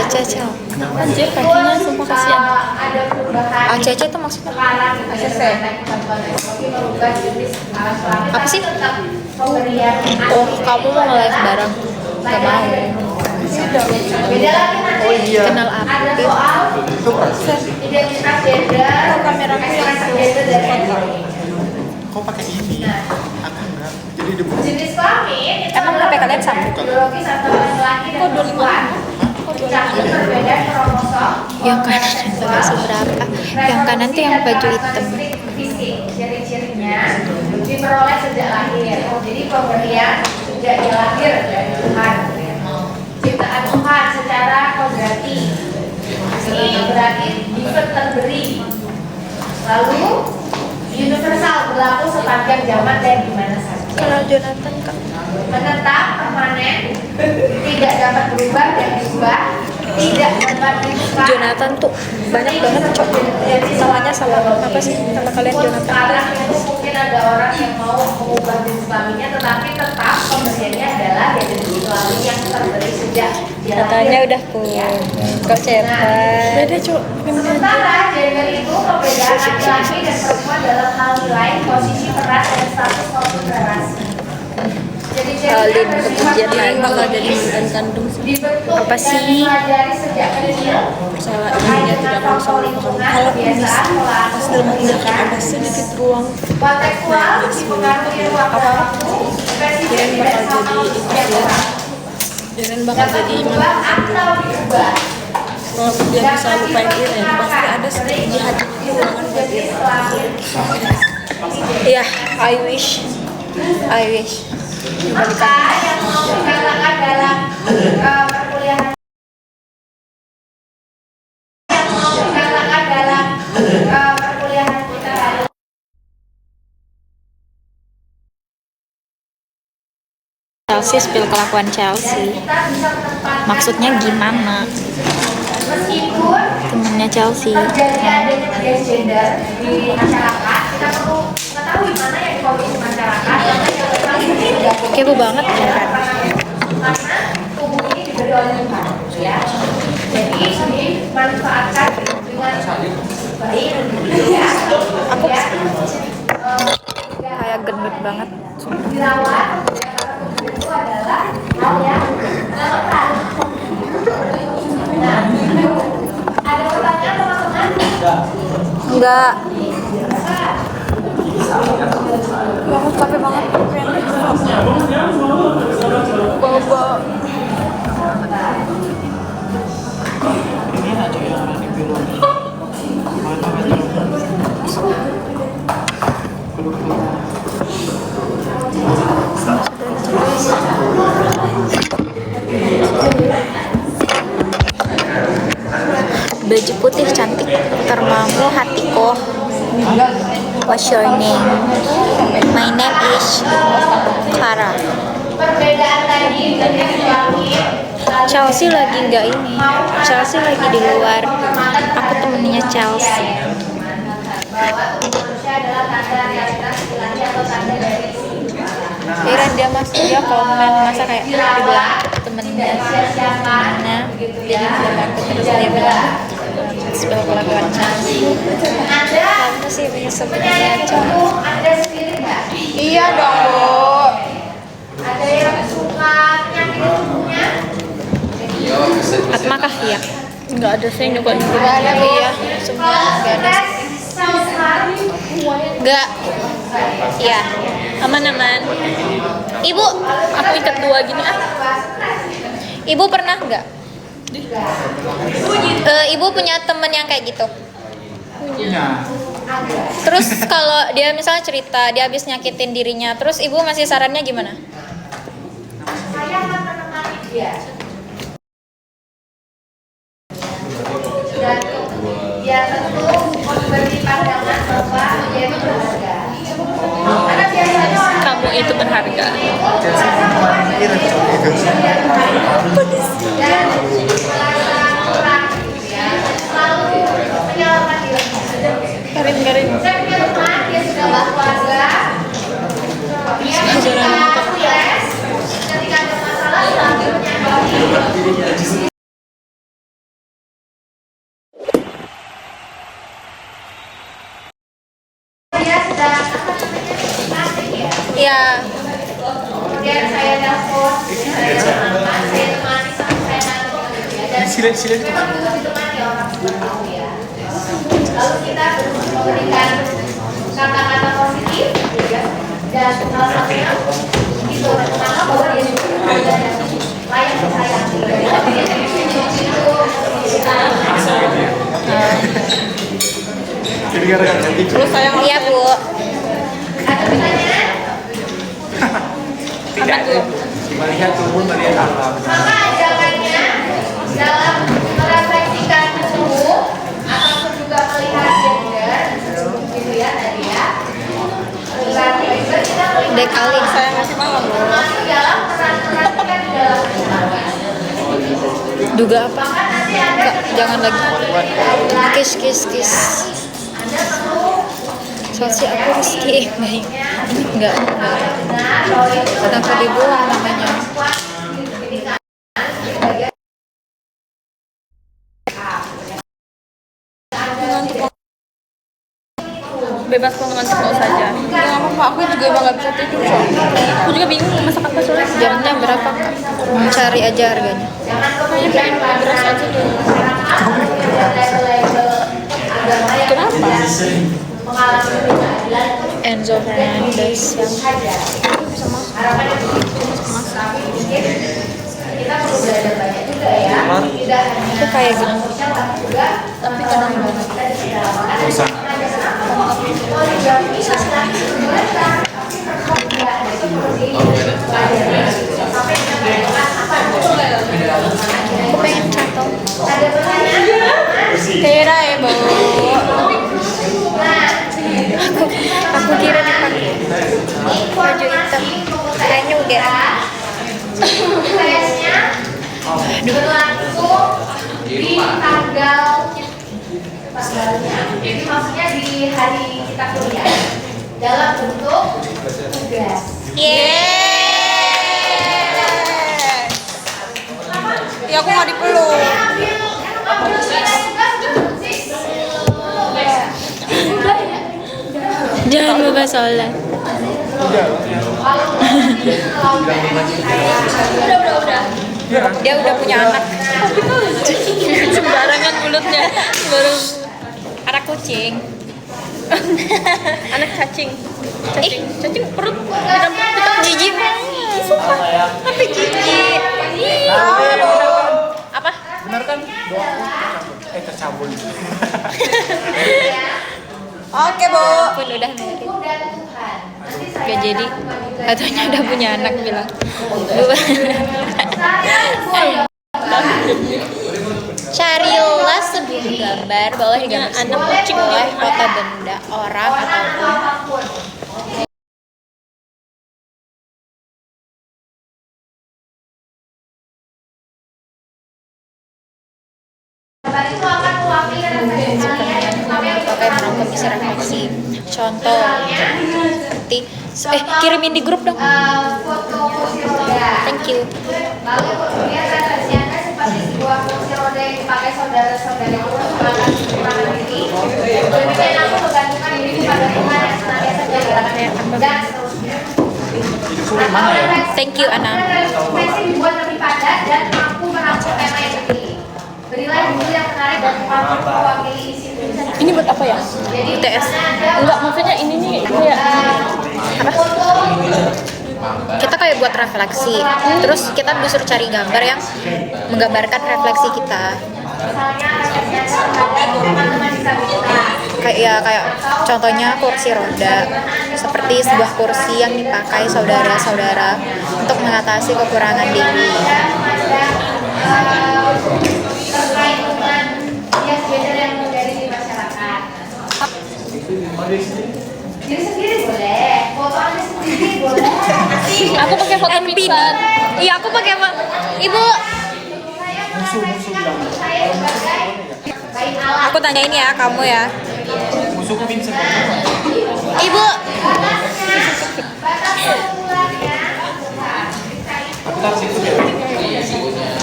ACC. Anjir kakinya sumpah kasihan. ACC tuh maksudnya ACC. apa sih? Oh, kamu mau nge-live bareng? Gak mau. Oh iya. Kenal Apit. Itu proses. Kameraku yang Kok pakai ini? Aku enggak. Jadi di Jenis kelamin Emang HP kalian sama? biologis atau laki-laki dan perempuan. Cakup perbedaan kromosom. Yang kanan itu masih berapa? Yang kanan tuh yang baju hitam. Fisik, ciri-cirinya diperoleh sejak lahir. Jadi pemberian sejak dia lahir dari Tuhan. Ciptaan Tuhan secara kodrati. Ini berarti given terberi. Lalu universal berlaku sepanjang zaman dan di mana saja. Kalau Jonathan kan Menetap, permanen, tidak dapat berubah dan diubah, tidak dapat dibuka. Jonathan tuh banyak banget cok. Namanya salah apa sih? Nama kalian Jonathan? Sekarang itu mungkin ada orang yang mau mengubah jenis kelaminnya, tetapi tetap pemberiannya adalah jenis kelamin yang terberi sejak dia Katanya lahir. udah punya. Kok cepat? beda cuk. Sementara gender itu perbedaan laki-laki dan perempuan dalam hal nilai, posisi peran dan status maupun relasi. Jadi Alin kepujian lagi. Bakal jadi mantan kandung sih. dibentuk Apa dan sih? dipelajari sejak kecil. Salah ini tidak mau sama kalau bisa hasil menggunakan ada sedikit ruang Kontekstual dipengaruhi ruang waktu, spesifik Kirain tidak bakal sama jadi untuk setiap orang. Iren bakal Dapat jadi diubah mantan atau diubah. kalau dia bisa lupain Iren pasti ada sedikit di hatinya ruangan buat Jenis Iren. kelamin. Iya, I wish. I wish. Maka yang mau dikatakan dalam perkuliahan yang mau dikatakan dalam perkuliahan kita hari Chelsea spill kelakuan Chelsea. kita bisa menempatkan Maksudnya gimana? meskipun Temennya Chelsea. terjadi adanya bias gender di masyarakat, kita perlu mengetahui mana yang dikonsumsi masyarakat, mana yang memang tidak. Kepo banget ya kan? Karena tubuh ini diberi oleh Tuhan, ya. Jadi dimanfaatkan dengan baik, ya. Aku Ya. kayak gendut banget. Dirawat, ya, karena tubuh itu adalah hal yang rentan. Nah, ada pertanyaan teman-teman? Enggak. Banget capek banget. Bobo. ini aja yang orang di biologi. Baju putih cantik termamu hatiku. What's your name? My name is Clara. Perbedaan tadi jenis kelamin. Chelsea lagi nggak ini. Chelsea lagi di luar. Aku temennya Chelsea. Bahwa tubuh manusia adalah tanda realitas ilahi atau tanda dari Kira dia dia komen masa kayak dia bilang temennya temennya jadi bilang aku terus dia bilang spill kelakuan Chelsea. Anda Kamu sih punya sebenarnya penyakit cowok. tubuh Anda sendiri nggak? Iya dong, Bu. Ada yang suka penyakit tubuhnya? Atma kah? Iya. Nggak ada sih nyuka Nggak ada, iya. Semua nggak ada. Nggak. Iya. Aman-aman. Ibu, aku ikat dua gini ah. Ibu pernah nggak? Ibu punya temen yang kayak gitu. Punya. Terus kalau dia misalnya cerita dia habis nyakitin dirinya, terus ibu masih sarannya gimana? Saya akan menemani dia. Dan dia tentu memberi pandangan bahwa dia itu berharga. Karena biasanya orang Kamu itu berharga. Chelsea menemani Iren dan orang ya, selalu menyalahkan diri. Garin-garin. Saya punya teman, dia sudah berkeluarga. Dia aku yes, ketika ada masalah selalu menyalahkan diri. silet-silet. Memang dulu ditemani orang tua tahu ya. Lalu kita memberikan kata-kata positif, ya. Dan salah satunya itu pertama bahwa dia juga layak disayangi. Jadi gara-gara ganti. Terus sayang Iya bu. Ada pertanyaan? Tidak deh. Melihat tubuh, melihat apa? Maka ajarannya dalam merefleksikan tubuh ataupun juga melihat gender, gitu ya tadi ya. Melihat gender kita melihat Dekali. sayang ngasih malam. termasuk dalam peran-peran kita di dalam kehidupan. Duga apa? Maka nanti ada Enggak, jangan lagi. Kiss kiss kiss. Anda perlu Soalnya aku Rizky. Enggak. benar bahwa itu Kenapa dibuang namanya? kuat di bagian Bebas kalau ngantuk mau saja. Ya nggak apa-apa, aku juga emang nggak bisa tidur soalnya. Aku juga bingung mau masak apa soalnya. Jamnya berapa kak? Cari aja harganya. Makanya pengen beras aja dulu. Kenapa? Enzo Fernandez yang kita perlu belajar banyak juga ya. Tidak hanya itu kayak gini. tapi kadang kita Usah. poligrafi laki-laki sebenarnya tapi perempuan itu perlu dipelajari sampai kita melakukan apa Aku pengen contoh. ada pertanyaan Tera ya, Bu. Aku kira dipakai baju hitam. Kayaknya udah. tesnya berlangsung di tanggalnya jadi maksudnya di hari kita kuliah dalam bentuk tugas. Ya aku nggak dipeluk. Jangan lupa sholat. Dia udah punya anak. Sembarangan mulutnya. Baru Anak kucing. anak cacing. Cacing perut di dalam perut kita Jijik banget. Sumpah. Tapi jijik. apa? Benar kan? Doaku tercabul. Oke, Bu. Pun udah married. Dan Tuhan. Nanti saya Gak jadi. Katanya udah punya anak bilang. Carilah sebuah gambar, bawah gambar anak kucing, bawah kota benda, orang ataupun apapun. Gambar itu akan mewakili refleksi kalian pakai merangkum isi refleksi. Contoh seperti kirimin di grup dong. foto kursi roda. Thank you. Lalu kemudian referensi Anda seperti sebuah kursi roda yang dipakai saudara-saudara untuk melakukan perjuangan ini. Demikian aku menggantungkan diri kepada Tuhan yang senantiasa menjaga dan seterusnya. Mana ya? Thank you Ana. Refleksi dibuat lebih padat dan mampu merangkum tema yang dipilih. Berilah judul yang menarik dan mampu mewakili isi tulisan. Ini buat apa ya? Jadi UTS. Enggak, maksudnya ini nih kayak foto Kita kayak buat refleksi. Terus kita disuruh cari gambar yang menggambarkan refleksi kita. misalnya refleksi Anda terhadap teman-teman disabilitas. Kayak contohnya kursi roda. Seperti sebuah kursi yang dipakai saudara-saudara untuk mengatasi kekurangan diri. Terkait dengan bias gender yang terjadi di masyarakat. Diri sendiri boleh, foto Anda sendiri boleh. aku pakai foto pizza. Iya aku pakai apa? Ibu, Saya merefleksikan diri saya sebagai baik alat. aku tanyain ya kamu ya. Musuh pin semua. Ibu, Batas keunggulannya Aku tak ikut ya.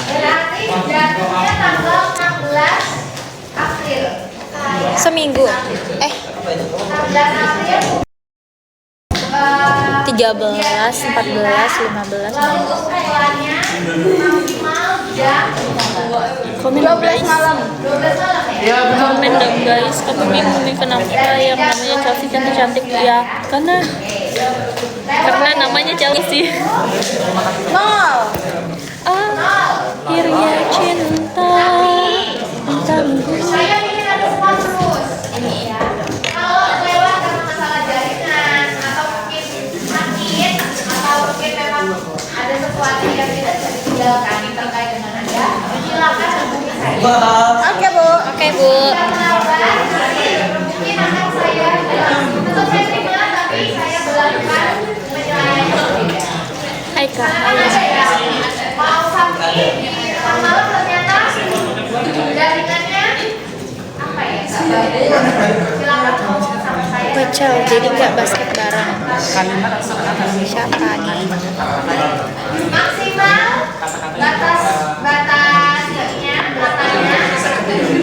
berarti jatuhnya tanggal 16 April. seminggu. 16 April 13, 14, 15. lalu sekolahnya maksimal jam Komen dong guys. Iya benar. Komen dong guys. Kami bingung nih kenapa yang namanya Chelsea cantik-cantik ya. Karena namanya Chelsea. Akhirnya cinta mengganggu. Saya ingin ada semua terus. Ya. Kalau lewat karena masalah jaringan atau mungkin sakit atau mungkin memang ada sesuatu yang tidak bisa ditinggalkan yang terkait dengan Anda, silakan hubungi saya. Oke bu. Kenapa? Mungkin akan saya tetap saya terima, tapi saya berlakukan penilaian yang berbeda. Hai kak. Karena ada ya, mau sakit di tengah malam ternyata jaringannya apa ya? Nggak bagus. Silakan ngomong sama saya. Pecel, jadi nggak basket bareng. Kalimat Siapa nih? Maksimal batas ininya matanya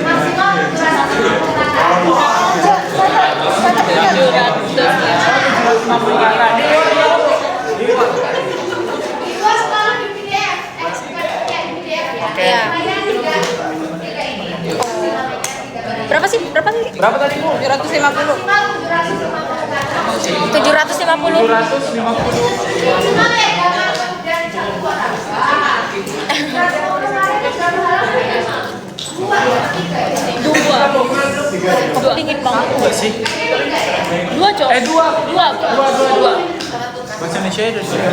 maksimal 250 itu sekolah di PDF di PDF ya. Saya juga ini. Berapa sih? berapa tadi Bu? 750. Maksimal 750 750. 250. maksimal ya jangan dan satu orang. Dua. Dingin banget. Enggak sih. Dua cowok. Dua. Bahasa Indonesia dari sini.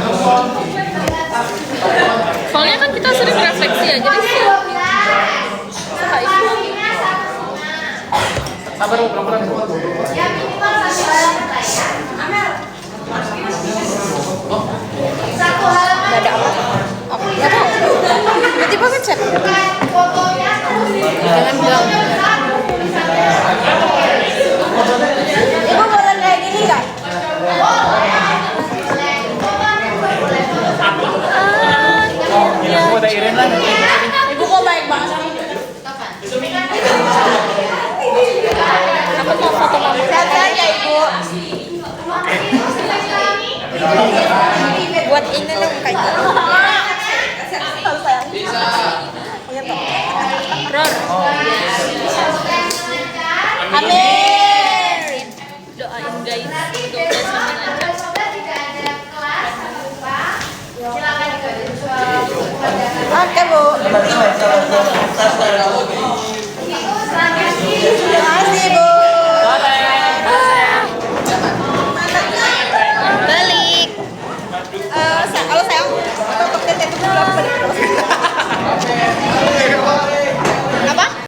Soalnya kan kita sering refleksi ya, jadi sih. Sabar Bu, pelan-pelan Bu. Ya minimal satu halaman lah ya. Satu halaman. Gak ada apa? Gak tahu. Tiba-tiba kan chat. Bukan fotonya terus. Jangan bilang. Ibu boleh kayak gini nggak? Ya, aku ada Iren lah. Ibu kok baik banget sih? Aku mau foto kamu. Sehat ya ibu. Buat ini dong kayak gitu. Ror. Amin. Doain guys. Semoga lancar. Semoga tidak ada kelas atau lupa. Silakan juga Oke bu.